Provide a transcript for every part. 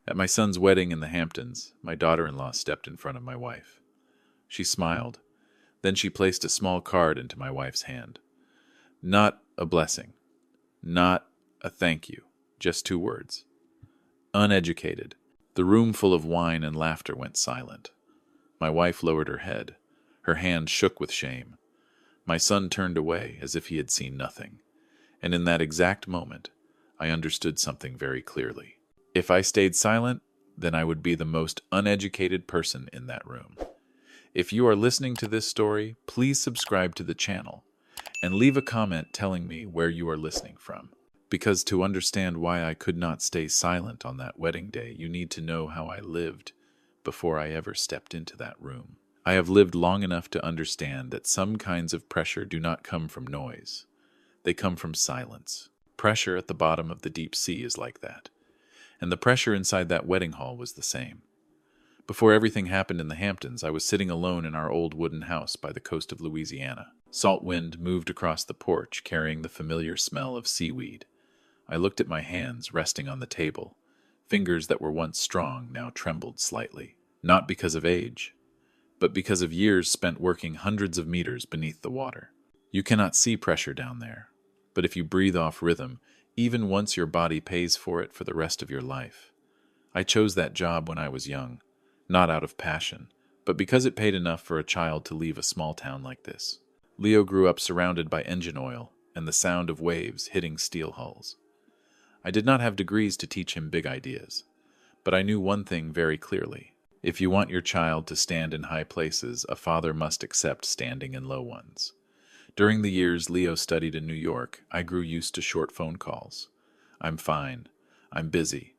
At my son's wedding in the Hamptons, my daughter-in-law stepped in front of my wife. She smiled. Then she placed a small card into my wife's hand. Not a blessing. Not a thank you. Just 2 words. Uneducated. The room full of wine and laughter went silent. My wife lowered her head. Her hand shook with shame. My son turned away as if he had seen nothing. And in that exact moment, I understood something very clearly. If I stayed silent, then I would be the most uneducated person in that room. If you are listening to this story, please subscribe to the channel and leave a comment telling me where you are listening from. Because to understand why I could not stay silent on that wedding day, you need to know how I lived before I ever stepped into that room. I have lived long enough to understand that some kinds of pressure do not come from noise. They come from silence. Pressure at the bottom of the deep sea is like that. And the pressure inside that wedding hall was the same. Before everything happened in the Hamptons, I was sitting alone in our old wooden house by the coast of Louisiana. Salt wind moved across the porch, carrying the familiar smell of seaweed. I looked at my hands resting on the table. Fingers that were once strong now trembled slightly. Not because of age, but because of years spent working hundreds of meters beneath the water. You cannot see pressure down there, but if you breathe off rhythm, even once your body pays for it for the rest of your life. I chose that job when I was young, not out of passion, but because it paid enough for a child to leave a small town like this. Leo grew up surrounded by engine oil and the sound of waves hitting steel hulls. I did not have degrees to teach him big ideas, but I knew one thing very clearly. If you want your child to stand in high places, a father must accept standing in low ones. During the years Leo studied in New York, I grew used to short phone calls. I'm fine. I'm busy.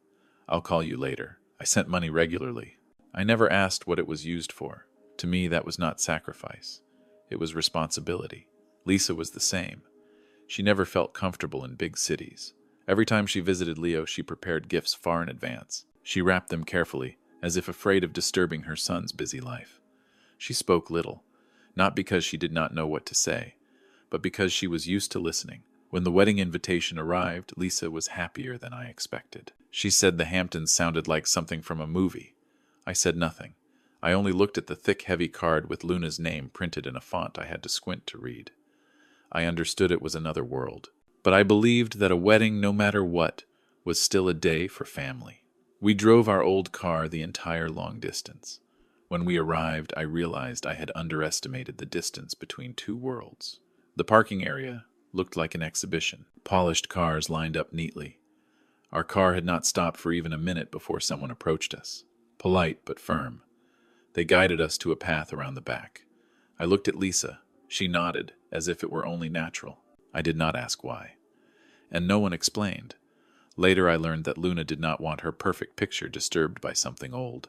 I'll call you later. I sent money regularly. I never asked what it was used for. To me, that was not sacrifice. It was responsibility. Lisa was the same. She never felt comfortable in big cities. Every time she visited Leo, she prepared gifts far in advance. She wrapped them carefully, as if afraid of disturbing her son's busy life. She spoke little, not because she did not know what to say, but because she was used to listening. When the wedding invitation arrived, Lisa was happier than I expected. She said the Hamptons sounded like something from a movie. I said nothing. I only looked at the thick, heavy card with Luna's name printed in a font I had to squint to read. I understood it was another world, but I believed that a wedding, no matter what, was still a day for family. We drove our old car the entire long distance. When we arrived, I realized I had underestimated the distance between 2 worlds. The parking area looked like an exhibition. Polished cars lined up neatly. Our car had not stopped for even a minute before someone approached us. Polite but firm. They guided us to a path around the back. I looked at Lisa. She nodded, as if it were only natural. I did not ask why. And no one explained. Later I learned that Luna did not want her perfect picture disturbed by something old.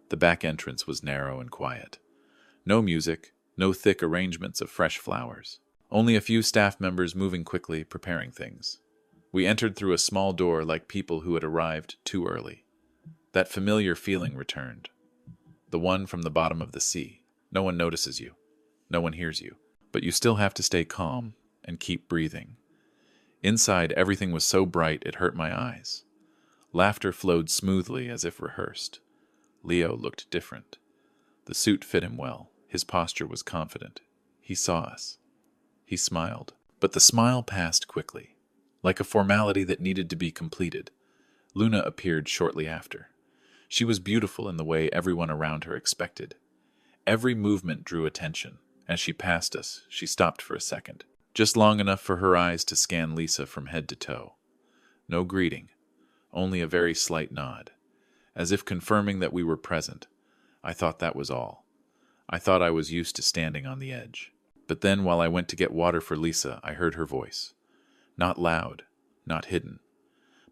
The back entrance was narrow and quiet. No music, no thick arrangements of fresh flowers. Only a few staff members moving quickly, preparing things. We entered through a small door like people who had arrived too early. That familiar feeling returned. The one from the bottom of the sea. No one notices you. No one hears you. But you still have to stay calm and keep breathing. Inside, everything was so bright it hurt my eyes. Laughter flowed smoothly as if rehearsed. Leo looked different. The suit fit him well. His posture was confident. He saw us. He smiled. But the smile passed quickly, like a formality that needed to be completed. Luna appeared shortly after. She was beautiful in the way everyone around her expected. Every movement drew attention. As she passed us, she stopped for a second, just long enough for her eyes to scan Lisa from head to toe. No greeting, only a very slight nod, as if confirming that we were present. I thought that was all. I thought I was used to standing on the edge. But then, while I went to get water for Lisa, I heard her voice. Not loud, not hidden.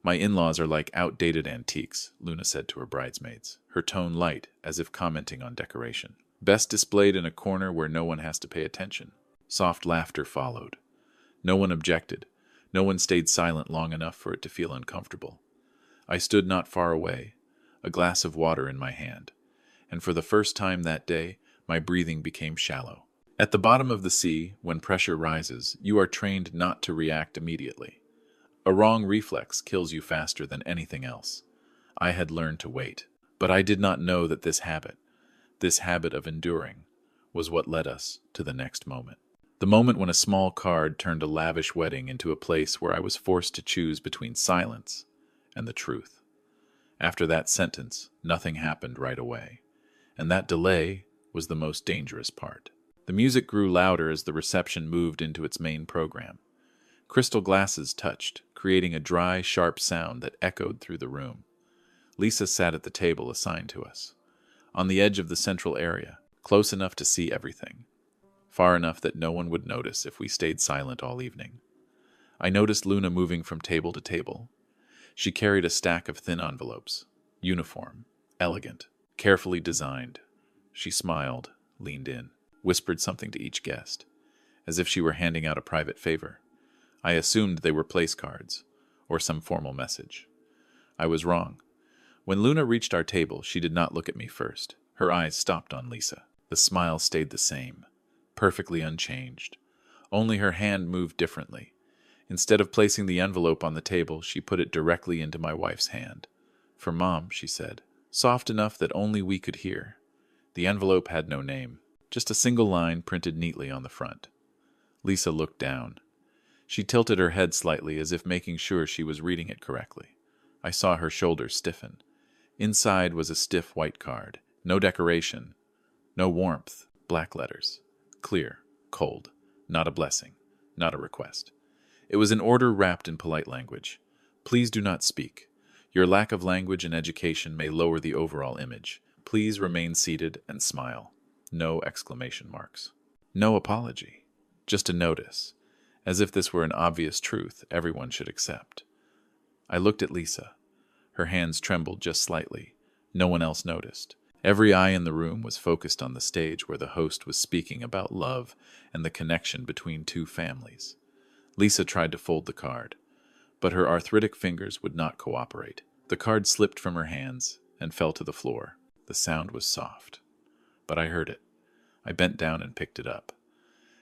My in-laws are like outdated antiques, Luna said to her bridesmaids, her tone light, as if commenting on decoration. Best displayed in a corner where no one has to pay attention. Soft laughter followed. No one objected. No one stayed silent long enough for it to feel uncomfortable. I stood not far away, a glass of water in my hand, and for the first time that day, my breathing became shallow. At the bottom of the sea, when pressure rises, you are trained not to react immediately. A wrong reflex kills you faster than anything else. I had learned to wait. But I did not know that this habit of enduring, was what led us to the next moment. The moment when a small card turned a lavish wedding into a place where I was forced to choose between silence and the truth. After that sentence, nothing happened right away, and that delay was the most dangerous part. The music grew louder as the reception moved into its main program. Crystal glasses touched, creating a dry, sharp sound that echoed through the room. Lisa sat at the table assigned to us, on the edge of the central area, close enough to see everything, far enough that no one would notice if we stayed silent all evening. I noticed Luna moving from table to table. She carried a stack of thin envelopes, uniform, elegant, carefully designed. She smiled, leaned in, whispered something to each guest, as if she were handing out a private favor. I assumed they were place cards, or some formal message. I was wrong. When Luna reached our table, she did not look at me first. Her eyes stopped on Lisa. The smile stayed the same, perfectly unchanged. Only her hand moved differently. Instead of placing the envelope on the table, she put it directly into my wife's hand. "For Mom," she said, soft enough that only we could hear. The envelope had no name, just a single line printed neatly on the front. Lisa looked down. She tilted her head slightly as if making sure she was reading it correctly. I saw her shoulders stiffen. Inside was a stiff white card. No decoration, no warmth, black letters. Clear, cold, not a blessing, not a request. It was an order wrapped in polite language. "Please do not speak. Your lack of language and education may lower the overall image. Please remain seated and smile." No exclamation marks. No apology. Just a notice, as if this were an obvious truth everyone should accept. I looked at Lisa. Her hands trembled just slightly. No one else noticed. Every eye in the room was focused on the stage where the host was speaking about love and the connection between two families. Lisa tried to fold the card, but her arthritic fingers would not cooperate. The card slipped from her hands and fell to the floor. The sound was soft, but I heard it. I bent down and picked it up.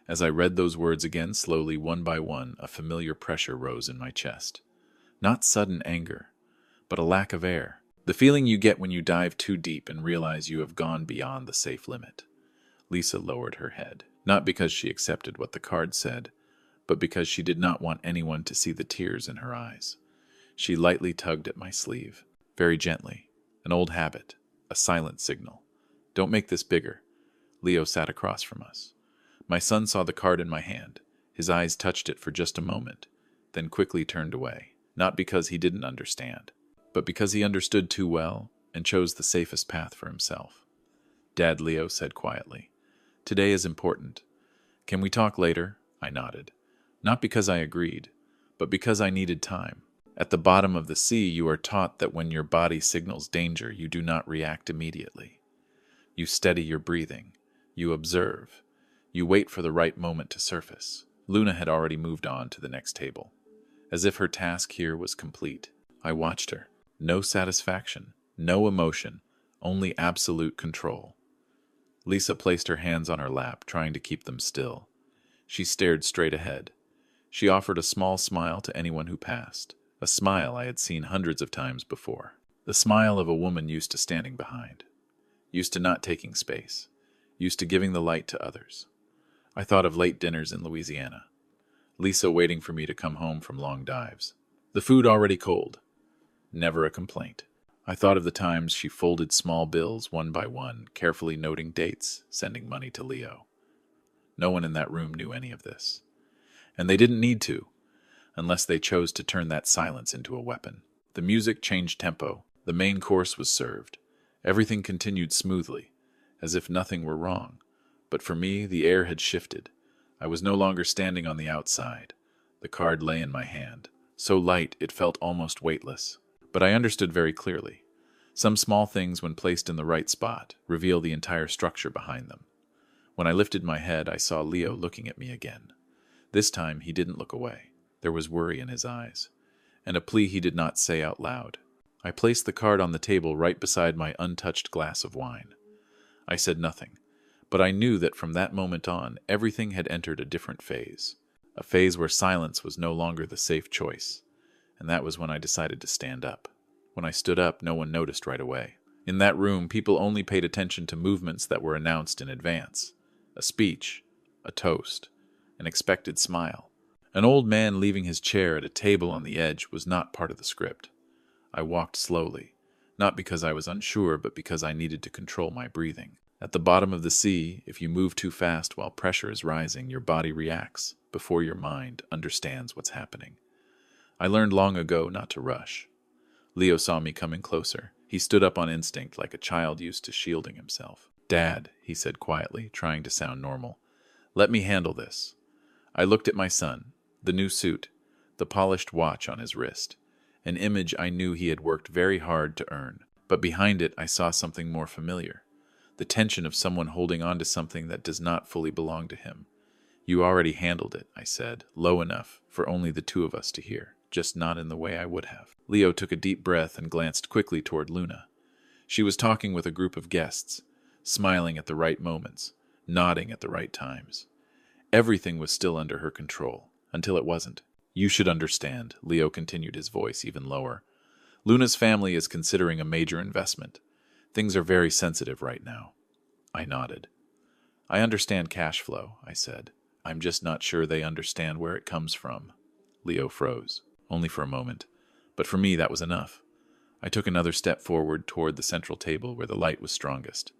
As I read those words again slowly, one by one, a familiar pressure rose in my chest. Not sudden anger, but a lack of air. The feeling you get when you dive too deep and realize you have gone beyond the safe limit. Lisa lowered her head, not because she accepted what the card said, but because she did not want anyone to see the tears in her eyes. She lightly tugged at my sleeve, very gently. An old habit, a silent signal. "Don't make this bigger." Leo sat across from us. My son saw the card in my hand. His eyes touched it for just a moment, then quickly turned away, not because he didn't understand, but because he understood too well and chose the safest path for himself. "Dad," Leo said quietly, "today is important. Can we talk later?" I nodded. Not because I agreed, but because I needed time. At the bottom of the sea, you are taught that when your body signals danger, you do not react immediately. You steady your breathing. You observe. You wait for the right moment to surface. Luna had already moved on to the next table, as if her task here was complete. I watched her. No satisfaction, no emotion, only absolute control. Lisa placed her hands on her lap, trying to keep them still. She stared straight ahead. She offered a small smile to anyone who passed, a smile I had seen hundreds of times before. The smile of a woman used to standing behind, used to not taking space, used to giving the light to others. I thought of late dinners in Louisiana, Lisa waiting for me to come home from long dives, the food already cold. Never a complaint. I thought of the times she folded small bills one by one, carefully noting dates, sending money to Leo. No one in that room knew any of this. And they didn't need to, unless they chose to turn that silence into a weapon. The music changed tempo. The main course was served. Everything continued smoothly, as if nothing were wrong. But for me, the air had shifted. I was no longer standing on the outside. The card lay in my hand, so light it felt almost weightless. But I understood very clearly. Some small things, when placed in the right spot, reveal the entire structure behind them. When I lifted my head, I saw Leo looking at me again. This time, he didn't look away. There was worry in his eyes, and a plea he did not say out loud. I placed the card on the table right beside my untouched glass of wine. I said nothing, but I knew that from that moment on, everything had entered a different phase. A phase where silence was no longer the safe choice. And that was when I decided to stand up. When I stood up, no one noticed right away. In that room, people only paid attention to movements that were announced in advance. A speech, a toast, an expected smile. An old man leaving his chair at a table on the edge was not part of the script. I walked slowly, not because I was unsure, but because I needed to control my breathing. At the bottom of the sea, if you move too fast while pressure is rising, your body reacts before your mind understands what's happening. I learned long ago not to rush. Leo saw me coming closer. He stood up on instinct like a child used to shielding himself. "Dad," he said quietly, trying to sound normal, "let me handle this." I looked at my son, the new suit, the polished watch on his wrist, an image I knew he had worked very hard to earn. But behind it I saw something more familiar, the tension of someone holding on to something that does not fully belong to him. "You already handled it," I said, low enough for only the two of us to hear, just not in the way I would have. Leo took a deep breath and glanced quickly toward Luna. She was talking with a group of guests, smiling at the right moments, nodding at the right times. Everything was still under her control, until it wasn't. "You should understand," Leo continued, his voice even lower. "Luna's family is considering a major investment. Things are very sensitive right now." I nodded. "I understand cash flow," I said. "I'm just not sure they understand where it comes from." Leo froze, only for a moment. But for me, that was enough. I took another step forward toward the central table where the light was strongest.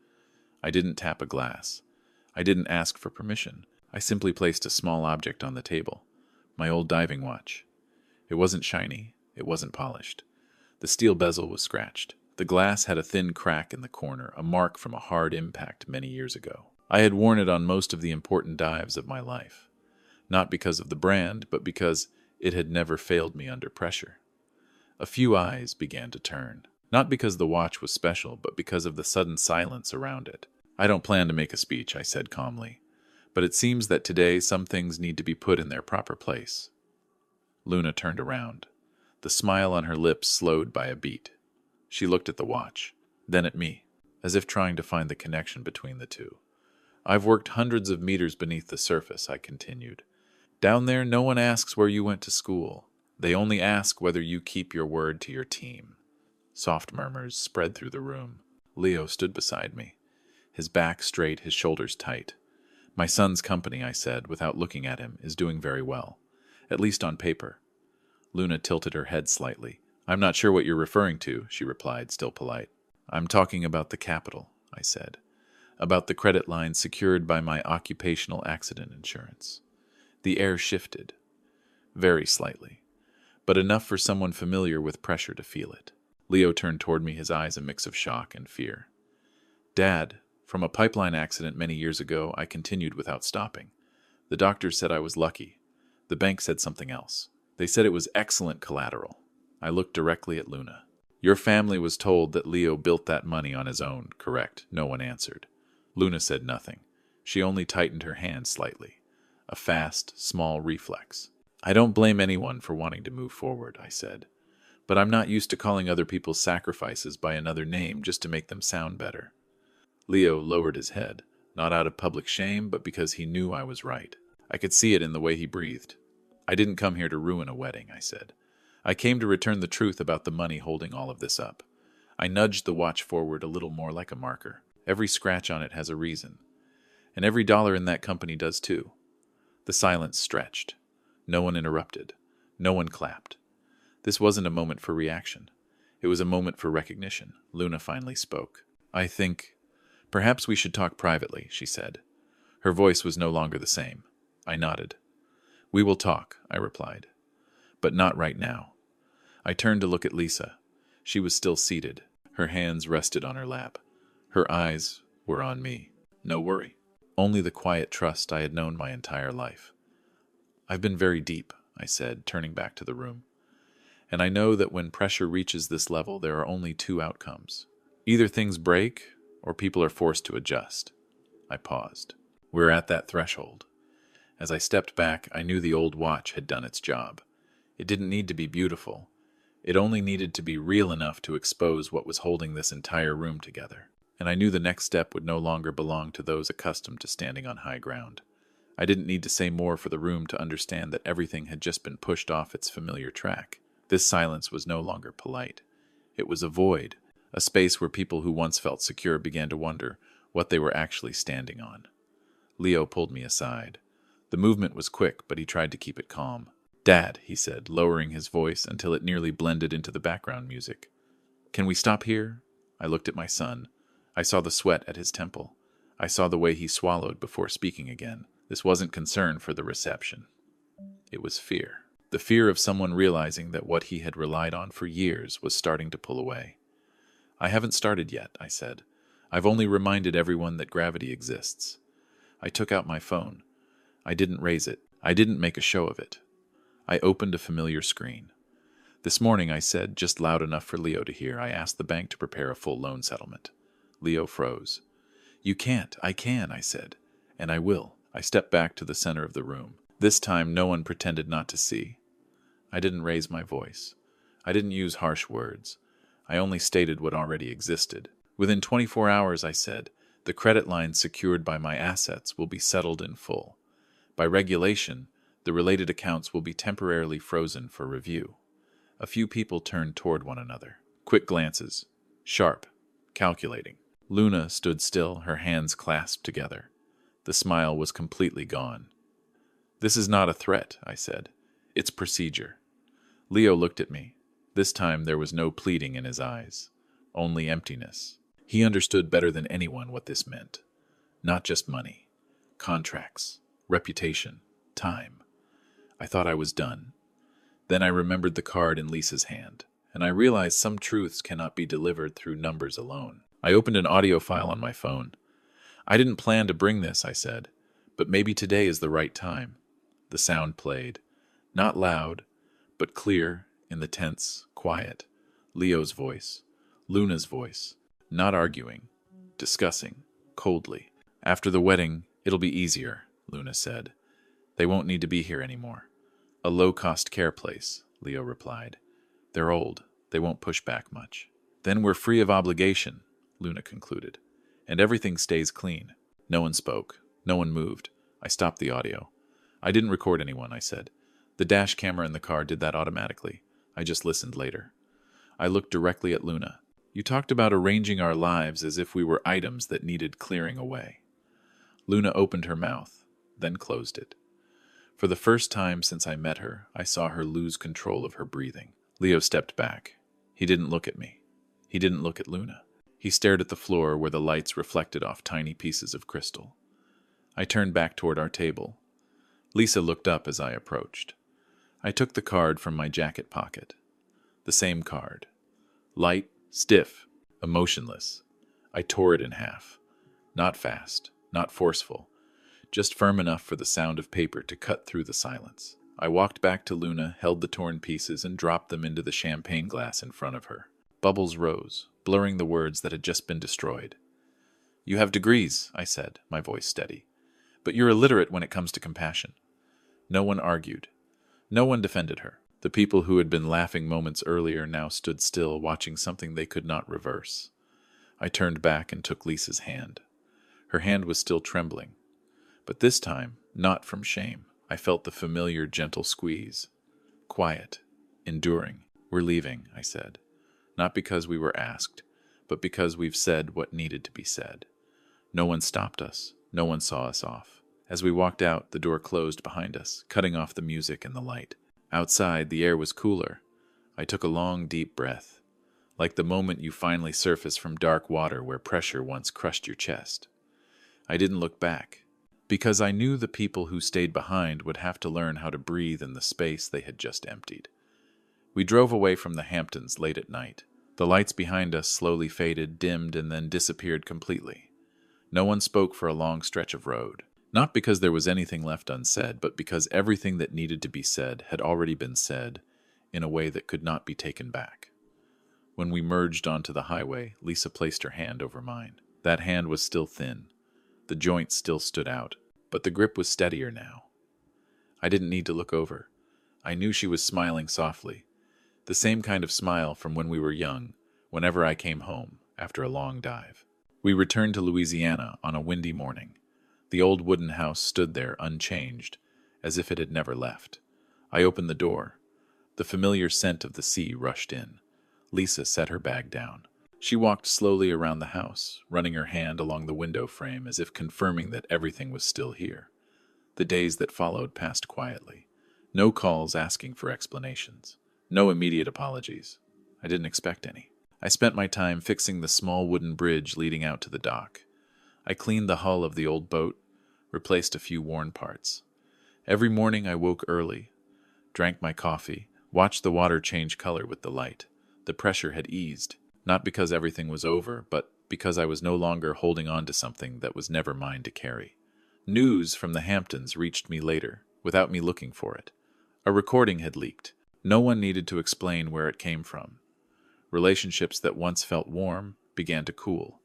I didn't tap a glass. I didn't ask for permission. I simply placed a small object on the table. My old diving watch. It wasn't shiny. It wasn't polished. The steel bezel was scratched. The glass had a thin crack in the corner, a mark from a hard impact many years ago. I had worn it on most of the important dives of my life. Not because of the brand, but because it had never failed me under pressure. A few eyes began to turn. Not because the watch was special, but because of the sudden silence around it. "I don't plan to make a speech," I said calmly. "But it seems that today some things need to be put in their proper place." Luna turned around. The smile on her lips slowed by a beat. She looked at the watch, then at me, as if trying to find the connection between the two. "I've worked hundreds of meters beneath the surface," I continued. "Down there, no one asks where you went to school. They only ask whether you keep your word to your team." Soft murmurs spread through the room. Leo stood beside me, his back straight, his shoulders tight. "My son's company," I said, without looking at him, "is doing very well. At least on paper." Luna tilted her head slightly. "I'm not sure what you're referring to," she replied, still polite. "I'm talking about the capital," I said. "About the credit line secured by my occupational accident insurance." The air shifted. Very slightly. But enough for someone familiar with pressure to feel it. Leo turned toward me, his eyes a mix of shock and fear. "Dad, from a pipeline accident many years ago," I continued without stopping. "The doctors said I was lucky. The bank said something else. They said it was excellent collateral." I looked directly at Luna. "Your family was told that Leo built that money on his own, correct?" No one answered. Luna said nothing. She only tightened her hand slightly. A fast, small reflex. "I don't blame anyone for wanting to move forward," I said. "But I'm not used to calling other people's sacrifices by another name just to make them sound better." Leo lowered his head, not out of public shame, but because he knew I was right. I could see it in the way he breathed. "I didn't come here to ruin a wedding," I said. "I came to return the truth about the money holding all of this up." I nudged the watch forward a little more like a marker. "Every scratch on it has a reason. And every dollar in that company does too." The silence stretched. No one interrupted. No one clapped. This wasn't a moment for reaction. It was a moment for recognition. Luna finally spoke. "I think perhaps we should talk privately," she said. Her voice was no longer the same. I nodded. "We will talk," I replied. "But not right now." I turned to look at Lisa. She was still seated. Her hands rested on her lap. Her eyes were on me. No worry. Only the quiet trust I had known my entire life. "I've been very deep," I said, turning back to the room. "And I know that when pressure reaches this level, there are only two outcomes. Either things break, or people are forced to adjust." I paused. We're at that threshold. As I stepped back, I knew the old watch had done its job. It didn't need to be beautiful. It only needed to be real enough to expose what was holding this entire room together. And I knew the next step would no longer belong to those accustomed to standing on high ground. I didn't need to say more for the room to understand that everything had just been pushed off its familiar track. This silence was no longer polite. It was a void, a space where people who once felt secure began to wonder what they were actually standing on. Leo pulled me aside. The movement was quick, but he tried to keep it calm. "Dad," he said, lowering his voice until it nearly blended into the background music. "Can we stop here?" I looked at my son. I saw the sweat at his temple. I saw the way he swallowed before speaking again. This wasn't concern for the reception. It was fear. The fear of someone realizing that what he had relied on for years was starting to pull away. "I haven't started yet," I said. "I've only reminded everyone that gravity exists." I took out my phone. I didn't raise it. I didn't make a show of it. I opened a familiar screen. "This morning," I said, just loud enough for Leo to hear, "I asked the bank to prepare a full loan settlement." Leo froze. "You can't." "I can," I said, "and I will." I stepped back to the center of the room. This time, no one pretended not to see. I didn't raise my voice. I didn't use harsh words. I only stated what already existed. "Within 24 hours, I said, the credit lines secured by my assets will be settled in full. By regulation, the related accounts will be temporarily frozen for review." A few people turned toward one another. Quick glances. Sharp. Calculating. Luna stood still, her hands clasped together. The smile was completely gone. "This is not a threat," I said. "It's procedure." Leo looked at me. This time there was no pleading in his eyes, only emptiness. He understood better than anyone what this meant. Not just money. Contracts. Reputation. Time. I thought I was done. Then I remembered the card in Lisa's hand, and I realized some truths cannot be delivered through numbers alone. I opened an audio file on my phone. "I didn't plan to bring this," I said, "but maybe today is the right time." The sound played. Not loud, but clear in the tense, quiet. Leo's voice. Luna's voice. Not arguing. Discussing. Coldly. "After the wedding, it'll be easier," Luna said. "They won't need to be here anymore." "A low-cost care place," Leo replied. "They're old. They won't push back much." "Then we're free of obligation," Luna concluded. "And everything stays clean." No one spoke. No one moved. I stopped the audio. "I didn't record anyone," I said. "The dash camera in the car did that automatically. I just listened later." I looked directly at Luna. "You talked about arranging our lives as if we were items that needed clearing away." Luna opened her mouth, then closed it. For the first time since I met her, I saw her lose control of her breathing. Leo stepped back. He didn't look at me. He didn't look at Luna. He stared at the floor where the lights reflected off tiny pieces of crystal. I turned back toward our table. Lisa looked up as I approached. I took the card from my jacket pocket. The same card. Light, stiff, emotionless. I tore it in half. Not fast, not forceful. Just firm enough for the sound of paper to cut through the silence. I walked back to Luna, held the torn pieces, and dropped them into the champagne glass in front of her. Bubbles rose, blurring the words that had just been destroyed. "You have degrees," I said, my voice steady. "But you're illiterate when it comes to compassion." No one argued. No one defended her. The people who had been laughing moments earlier now stood still, watching something they could not reverse. I turned back and took Lisa's hand. Her hand was still trembling. But this time, not from shame. I felt the familiar, gentle squeeze. Quiet. Enduring. "We're leaving," I said. "Not because we were asked, but because we've said what needed to be said." No one stopped us. No one saw us off. As we walked out, the door closed behind us, cutting off the music and the light. Outside, the air was cooler. I took a long, deep breath, like the moment you finally surface from dark water where pressure once crushed your chest. I didn't look back, because I knew the people who stayed behind would have to learn how to breathe in the space they had just emptied. We drove away from the Hamptons late at night. The lights behind us slowly faded, dimmed, and then disappeared completely. No one spoke for a long stretch of road. Not because there was anything left unsaid, but because everything that needed to be said had already been said in a way that could not be taken back. When we merged onto the highway, Lisa placed her hand over mine. That hand was still thin. The joints still stood out, but the grip was steadier now. I didn't need to look over. I knew she was smiling softly. The same kind of smile from when we were young, whenever I came home after a long dive. We returned to Louisiana on a windy morning. The old wooden house stood there unchanged, as if it had never left. I opened the door. The familiar scent of the sea rushed in. Lisa set her bag down. She walked slowly around the house, running her hand along the window frame as if confirming that everything was still here. The days that followed passed quietly. No calls asking for explanations. No immediate apologies. I didn't expect any. I spent my time fixing the small wooden bridge leading out to the dock. I cleaned the hull of the old boat, replaced a few worn parts. Every morning I woke early, drank my coffee, watched the water change color with the light. The pressure had eased, not because everything was over, but because I was no longer holding on to something that was never mine to carry. News from the Hamptons reached me later, without me looking for it. A recording had leaked. No one needed to explain where it came from. Relationships that once felt warm began to cool.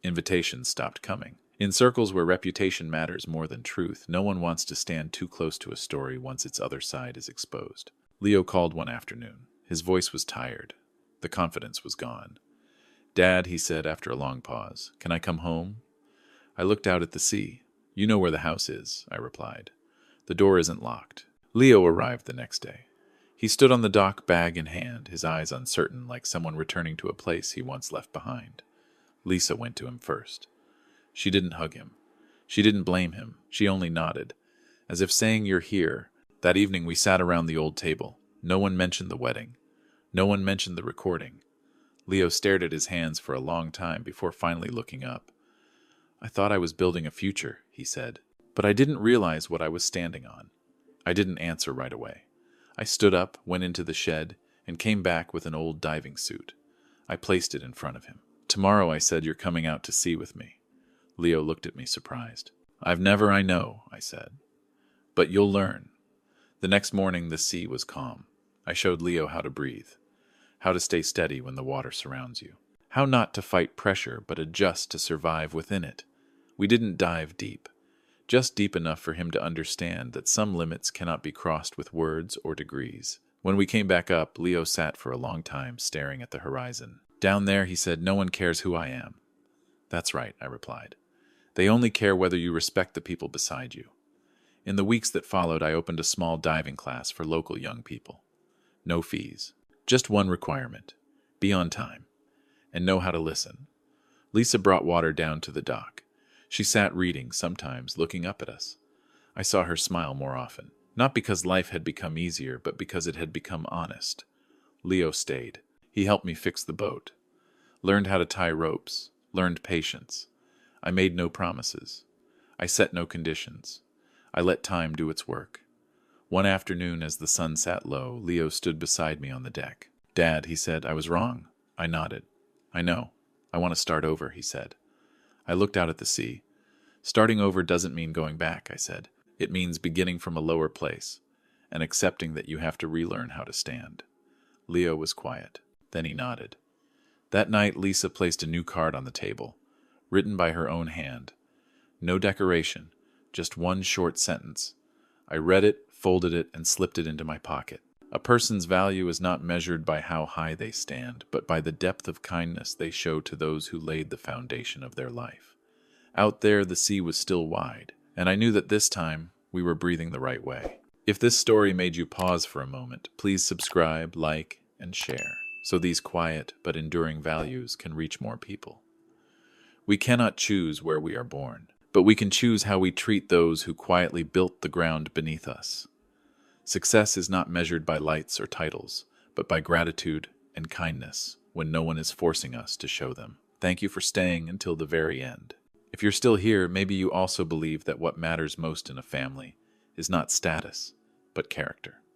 Invitations stopped coming. In circles where reputation matters more than truth, no one wants to stand too close to a story once its other side is exposed. Leo called one afternoon. His voice was tired. The confidence was gone. "Dad," he said after a long pause, "can I come home?" I looked out at the sea. "You know where the house is," I replied. "The door isn't locked." Leo arrived the next day. He stood on the dock, bag in hand, his eyes uncertain, like someone returning to a place he once left behind. Lisa went to him first. She didn't hug him. She didn't blame him. She only nodded, as if saying, "You're here." That evening we sat around the old table. No one mentioned the wedding. No one mentioned the recording. Leo stared at his hands for a long time before finally looking up. "I thought I was building a future," he said, "but I didn't realize what I was standing on." I didn't answer right away. I stood up, went into the shed, and came back with an old diving suit. I placed it in front of him. "Tomorrow," I said, "you're coming out to sea with me." Leo looked at me surprised. "I know," I said. "But you'll learn." The next morning the sea was calm. I showed Leo how to breathe, how to stay steady when the water surrounds you, how not to fight pressure but adjust to survive within it. We didn't dive deep, just deep enough for him to understand that some limits cannot be crossed with words or degrees. When we came back up, Leo sat for a long time staring at the horizon. "Down there," he said, "no one cares who I am." "That's right," I replied. "They only care whether you respect the people beside you." In the weeks that followed, I opened a small diving class for local young people. No fees. Just one requirement: be on time, and know how to listen. Lisa brought water down to the dock. She sat reading, sometimes looking up at us. I saw her smile more often, not because life had become easier, but because it had become honest. Leo stayed. He helped me fix the boat, learned how to tie ropes, learned patience. I made no promises. I set no conditions. I let time do its work. One afternoon, as the sun sat low, Leo stood beside me on the deck. "Dad," he said, "I was wrong." I nodded. "I know. I want to start over," he said. I looked out at the sea. "Starting over doesn't mean going back," I said. "It means beginning from a lower place, and accepting that you have to relearn how to stand." Leo was quiet. Then he nodded. That night, Lisa placed a new card on the table, written by her own hand. No decoration, just one short sentence. I read it, folded it, and slipped it into my pocket. A person's value is not measured by how high they stand, but by the depth of kindness they show to those who laid the foundation of their life. Out there, the sea was still wide, and I knew that this time we were breathing the right way. If this story made you pause for a moment, please subscribe, like, and share, so these quiet but enduring values can reach more people. We cannot choose where we are born, but we can choose how we treat those who quietly built the ground beneath us. Success is not measured by lights or titles, but by gratitude and kindness when no one is forcing us to show them. Thank you for staying until the very end. If you're still here, maybe you also believe that what matters most in a family is not status, but character.